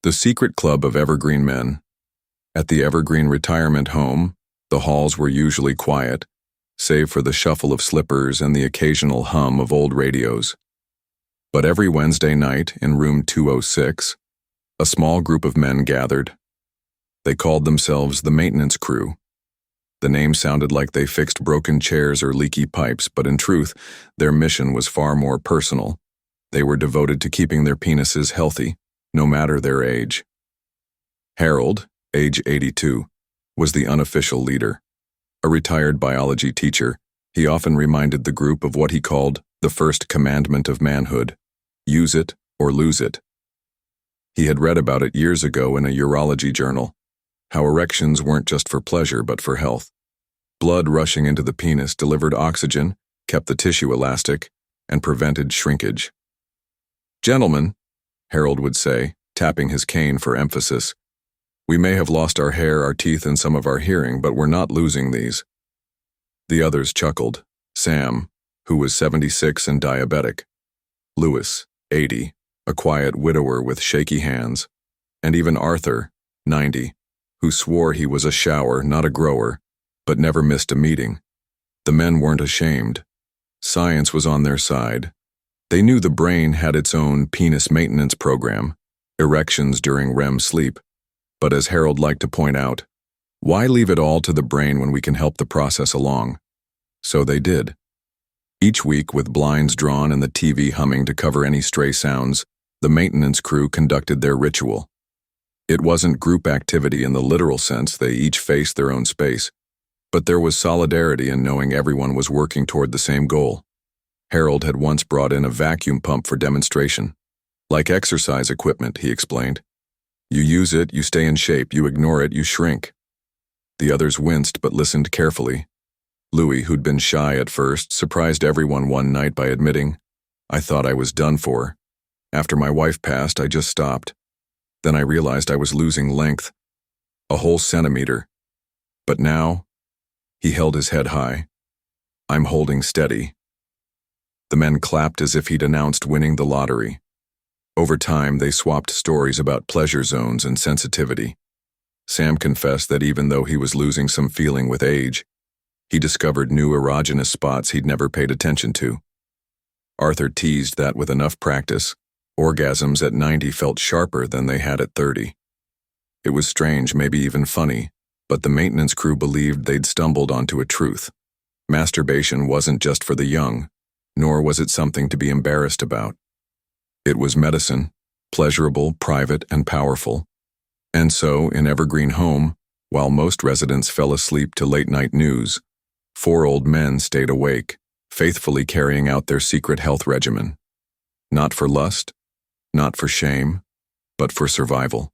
The secret club of evergreen men. At the Evergreen retirement home, the halls were usually quiet, save for the shuffle of slippers and the occasional hum of old radios. But every Wednesday night in room 206, a small group of men gathered. They called themselves the maintenance crew. The name sounded like they fixed broken chairs or leaky pipes, but in truth, their mission was far more personal. They were devoted to keeping their penises healthy, no matter their age. Harold, age 82, was the unofficial leader. A retired biology teacher, he often reminded the group of what he called the first commandment of manhood: use it or lose it. He had read about it years ago in a urology journal, how erections weren't just for pleasure but for health. Blood rushing into the penis delivered oxygen, kept the tissue elastic, and prevented shrinkage. "Gentlemen," Harold would say, tapping his cane for emphasis, "we may have lost our hair, our teeth, and some of our hearing, but we're not losing these." The others chuckled. Sam, who was 76 and diabetic; Lewis, 80, a quiet widower with shaky hands; and even Arthur, 90, who swore he was a shower, not a grower, but never missed a meeting. The men weren't ashamed. Science was on their side. They knew the brain had its own penis maintenance program, erections during REM sleep. But as Harold liked to point out, why leave it all to the brain when we can help the process along? So they did. Each week, with blinds drawn and the TV humming to cover any stray sounds, the maintenance crew conducted their ritual. It wasn't group activity in the literal sense; they each faced their own space. But there was solidarity in knowing everyone was working toward the same goal. Harold had once brought in a vacuum pump for demonstration. Like exercise equipment, he explained. You use it, you stay in shape; you ignore it, you shrink. The others winced but listened carefully. Louis, who'd been shy at first, surprised everyone one night by admitting, "I thought I was done for. After my wife passed, I just stopped. Then I realized I was losing length. A whole centimeter. But now," he held his head high, "I'm holding steady." The men clapped as if he'd announced winning the lottery. Over time, they swapped stories about pleasure zones and sensitivity. Sam confessed that even though he was losing some feeling with age, he discovered new erogenous spots he'd never paid attention to. Arthur teased that with enough practice, orgasms at 90 felt sharper than they had at 30. It was strange, maybe even funny, but the maintenance crew believed they'd stumbled onto a truth. Masturbation wasn't just for the young, nor was it something to be embarrassed about. It was medicine, pleasurable, private, and powerful. And so, in Evergreen Home, while most residents fell asleep to late-night news, 4 old men stayed awake, faithfully carrying out their secret health regimen. Not for lust, not for shame, but for survival.